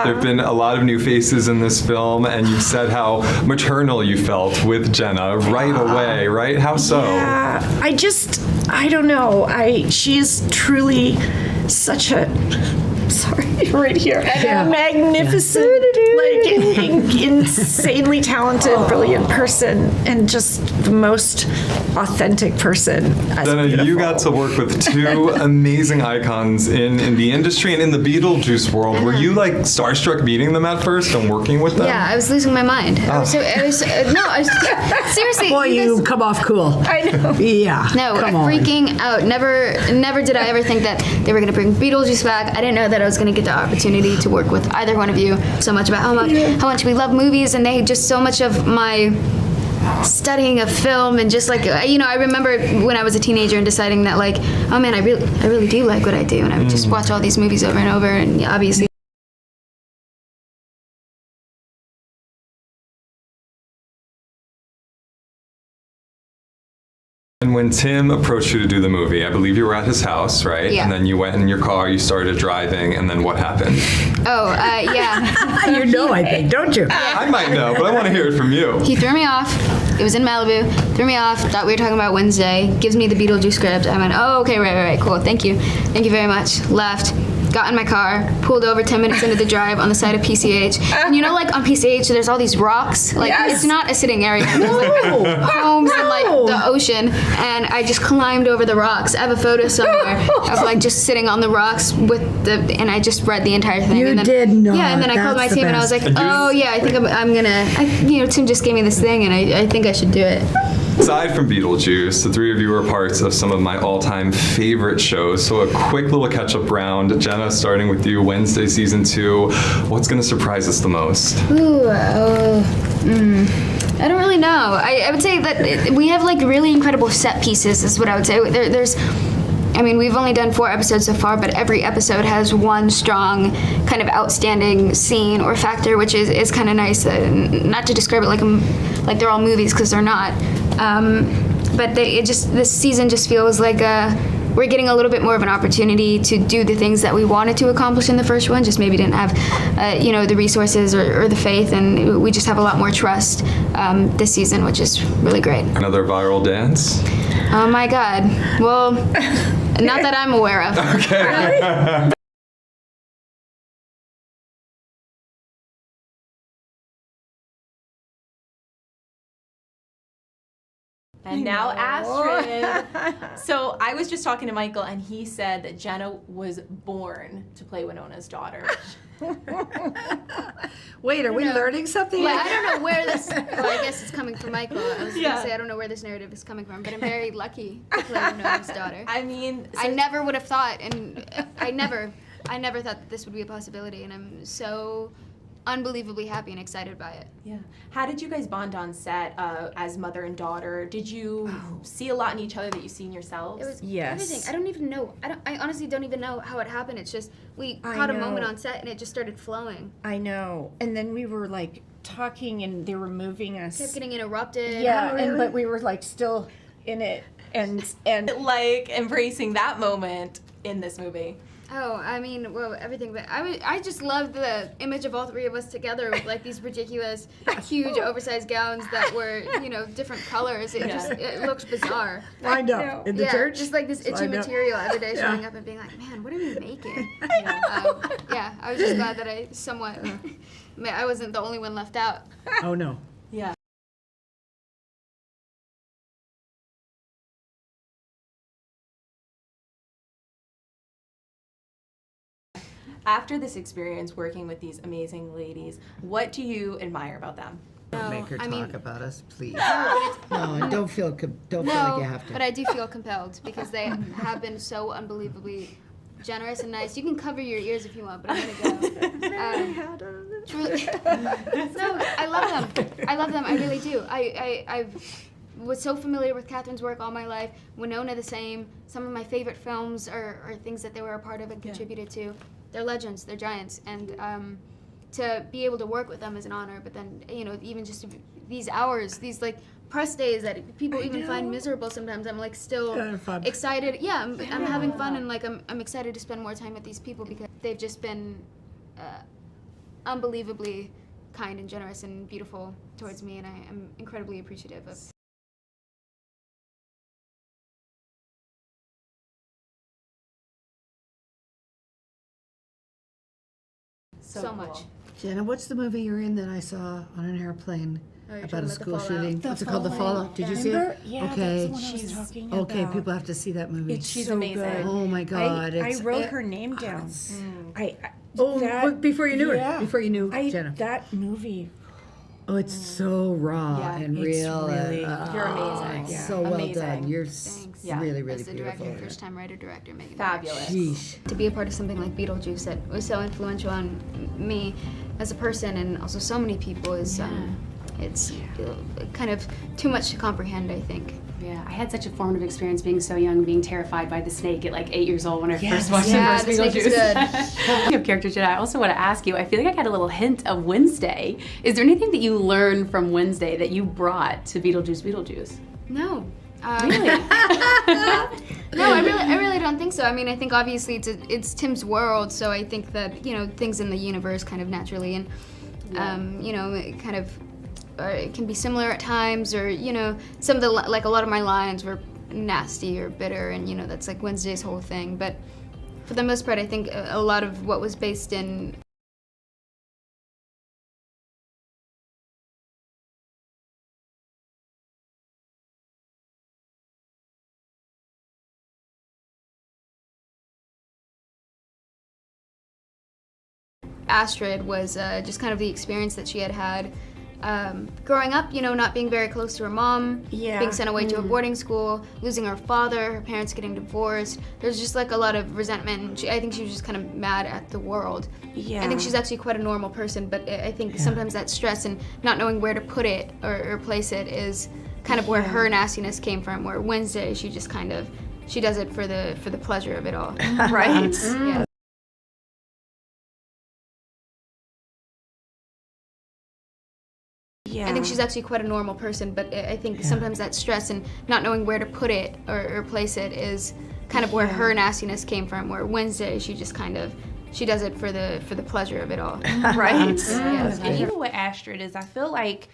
There have been a lot of new faces in this film, and you've said how maternal you felt with Jenna right away, right? How so? Yeah, I don't know. She's truly such a, sorry, right here, magnificent, insanely talented, brilliant person, and just the most authentic person. Jenna, you got to work with two amazing icons in the industry and in the Beetlejuice world. Were you like starstruck meeting them at first and working with them? Yeah, I was losing my mind. I was seriously. Boy, you come off cool. I know. Yeah. No, come on. freaking out. Never did I ever think that they were going to bring Beetlejuice back. I didn't know that I was going to get the opportunity to work with either one of you. So much about how much we love movies, and they just so much of my studying of film, and just like, I remember when I was a teenager and deciding that, like, oh man, I really do like what I do, and I would just watch all these movies over and over, and obviously. And when Tim approached you to do the movie, I believe you were at his house, right? Yeah. And then you went in your car, you started driving, and then what happened? Oh, yeah. You know, I think, don't you? I might know, but I want to hear it from you. He threw me off. It was in Malibu. Threw me off. Thought we were talking about Wednesday. Gives me the Beetlejuice script. I went, oh, okay, right, cool. Thank you very much. Left. Got in my car, pulled over 10 minutes into the drive on the side of PCH. And like on PCH, there's all these rocks. Like, it's not a sitting area. There's like homes and like the ocean. And I just climbed over the rocks. I have a photo somewhere of like just sitting on the rocks and I just read the entire thing. You and then, did not. Yeah, and then I called my That's the team and I was like, best. oh yeah, I think I'm gonna, Tim just gave me this thing and I think I should do it. Aside from Beetlejuice, the three of you are parts of some of my all-time favorite shows. So a quick little catch-up round. Jenna, starting with you, Wednesday season 2. What's going to surprise us the most? I don't really know. I would say that we have like really incredible set pieces is what I would say. We've only done 4 episodes so far, but every episode has one strong kind of outstanding scene or factor, which is kind of nice. Not to describe it like they're all movies, because they're not. But this season just feels like we're getting a little bit more of an opportunity to do the things that we wanted to accomplish in the first one, just maybe didn't have the resources or the faith, and we just have a lot more trust this season, which is really great. Another viral dance? Oh my God. Well, not that I'm aware of. Okay. And now Astrid. So I was just talking to Michael, and he said that Jenna was born to play Winona's daughter. Wait, are we learning something? Yeah, I don't know where this, well, I guess it's coming from Michael. I was going to say I don't know where this narrative is coming from, but I'm very lucky to play Winona's daughter. I mean, I never would have thought, and I never thought that this would be a possibility, and I'm so unbelievably happy and excited by it. Yeah. How did you guys bond on set as mother and daughter? Did you see a lot in each other that you see in yourselves? It was Yes. everything. I don't even know. I honestly don't even know how it happened. It's just we caught a moment on set and it just started flowing. I know. And then we were like talking, and they were moving us. Kept getting interrupted. Yeah, but we were like still in it, and like embracing that moment in this movie. Oh, I mean, well, everything. But I just love the image of all three of us together with like these ridiculous, huge, oversized gowns that were, different colors. It looks bizarre. I know. In the church? Just like this itchy material every day showing up and being like, man, what are we making? I was just glad that I wasn't the only one left out. Oh, no. Yeah. After this experience working with these amazing ladies, what do you admire about them? Don't make her I mean- talk about us, please. No, Don't feel like you have to. but I do feel compelled because they have been so unbelievably generous and nice. You can cover your ears if you want, but I'm gonna go. Truly, no, I love them. I really do. I was so familiar with Catherine's work all my life. Winona the same. Some of my favorite films are things that they were a part of and contributed to. They're legends. They're giants, and to be able to work with them is an honor. But then, even just these hours, these like press days that people even find miserable sometimes, I'm like still excited. Yeah, I'm having fun, and like I'm excited to spend more time with these people because they've just been unbelievably kind and generous and beautiful towards me, and I am incredibly appreciative of. So much. Jenna, what's the movie you're in that I saw on an airplane about a school shooting? What's it called? The Fallout. Did you see it? Yeah, Okay. that's the one I was talking Okay, about. people have to see that movie. She's so amazing. good. Oh my God! I it's- wrote her name down. Oh, but before you knew yeah. her, before you knew Jenna. That movie. Oh, it's so raw Yeah, and it's real. really- You're amazing. It's Yeah. so well Amazing. done. You're Thanks. Yeah. really, really As the beautiful. director, first-time writer-director, Megan. Fabulous. Sheesh. To be a part of something like Beetlejuice that was so influential on me as a person and also so many people is it's kind of too much to comprehend, I think. Yeah, I had such a formative experience being so young, being terrified by the snake at like 8 years old when I first watched Yeah, the the first snake is Beetlejuice. Speaking of character, Jenna, I also want to ask you, I feel like I got a little hint of Wednesday. Is there anything that you learned from Wednesday that you brought to Beetlejuice? No. Really? No, I really don't think so. I mean, I think obviously it's Tim's world, so I think that things in the universe kind of naturally and it kind of it can be similar at times, or some of the like a lot of my lines were nasty or bitter, and that's like Wednesday's whole thing. But for the most part, I think a lot of what was based in. Astrid was just kind of the experience that she had had growing up, not being very close to her mom, being sent away to a boarding school, losing her father, her parents getting divorced. There's just like a lot of resentment. I think she was just kind of mad at the world. Yeah. I think she's actually quite a normal person, but I think sometimes that stress and not knowing where to put it or place it is kind of where her nastiness came from, where Wednesday she just kind of, she does it for the pleasure of it all. Right? Yeah. Yeah. I think she's actually quite a normal person, but I think sometimes that stress and not knowing where to put it or place it is kind of where her nastiness came from, where Wednesday she just kind of, she does it for the pleasure of it all. Right? Yeah. And even with Astrid is, I feel like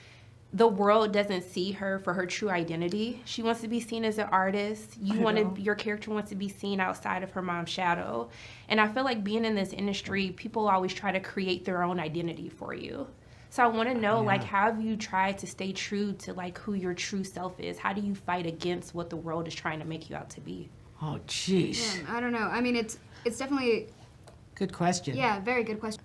the world doesn't see her for her true identity. She wants to be seen as an artist. Your character wants to be seen outside of her mom's shadow. And I feel like being in this industry, people always try to create their own identity for you. So I want to know, like, how have you tried to stay true to like who your true self is? How do you fight against what the world is trying to make you out to be? Oh, jeez. I don't know. I mean, it's definitely, Good question. yeah, very good question.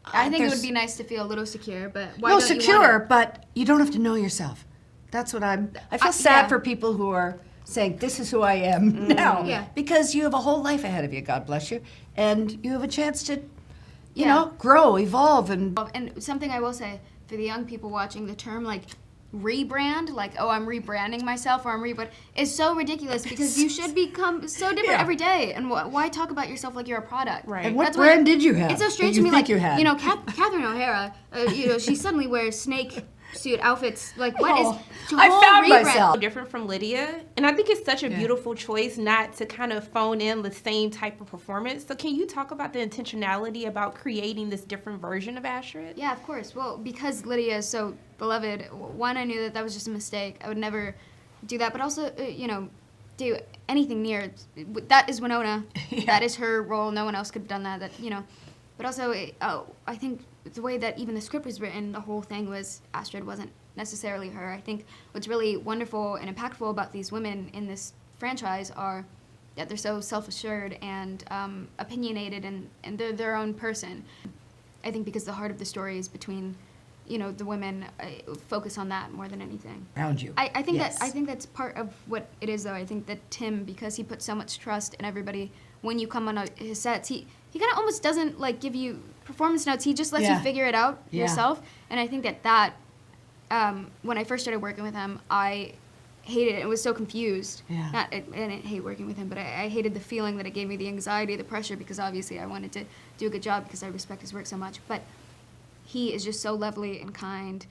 I think it there's- would be nice to feel a little secure, but why No, don't you want secure, it? but you don't have to know yourself. That's what I feel sad for people who are saying, this is who I am now. Yeah. Because you have a whole life ahead of you, God bless you. And you have a chance to, grow, evolve, and And something I will say for the young people watching, the term like rebrand, like, oh, I'm rebranding myself, or I'm is so ridiculous, because you should become so different every day. And why talk about yourself like you're a product? Right. And what That's brand did you have? It's so strange that to you me, think like, you had? Catherine O'Hara, she suddenly wears snake suit outfits. Like, what is? I whole found rebrand. myself. Different from Lydia, and I think it's such a beautiful choice not to kind of phone in the same type of performance. So can you talk about the intentionality about creating this different version of Astrid? Yeah, of course. Well, because Lydia is so beloved, one, I knew that was just a mistake. I would never do that, but also, do anything near. That is Winona. That is her role. No one else could have done that. But also, I think the way that even the script was written, the whole thing was Astrid wasn't necessarily her. I think what's really wonderful and impactful about these women in this franchise are that they're so self-assured and opinionated, and they're their own person. I think because the heart of the story is between, the women. I focus on that more than anything. Around you. I think Yes. I think that's part of what it is, though. I think that Tim, because he put so much trust in everybody, when you come on his sets, he kind of almost doesn't like give you performance notes. He just lets you figure it out yourself. And I think that when I first started working with him, I hated it. I was so confused. Yeah. I didn't hate working with him, but I hated the feeling that it gave me, the anxiety, the pressure, because obviously I wanted to do a good job because I respect his work so much. But he is just so lovely and kind.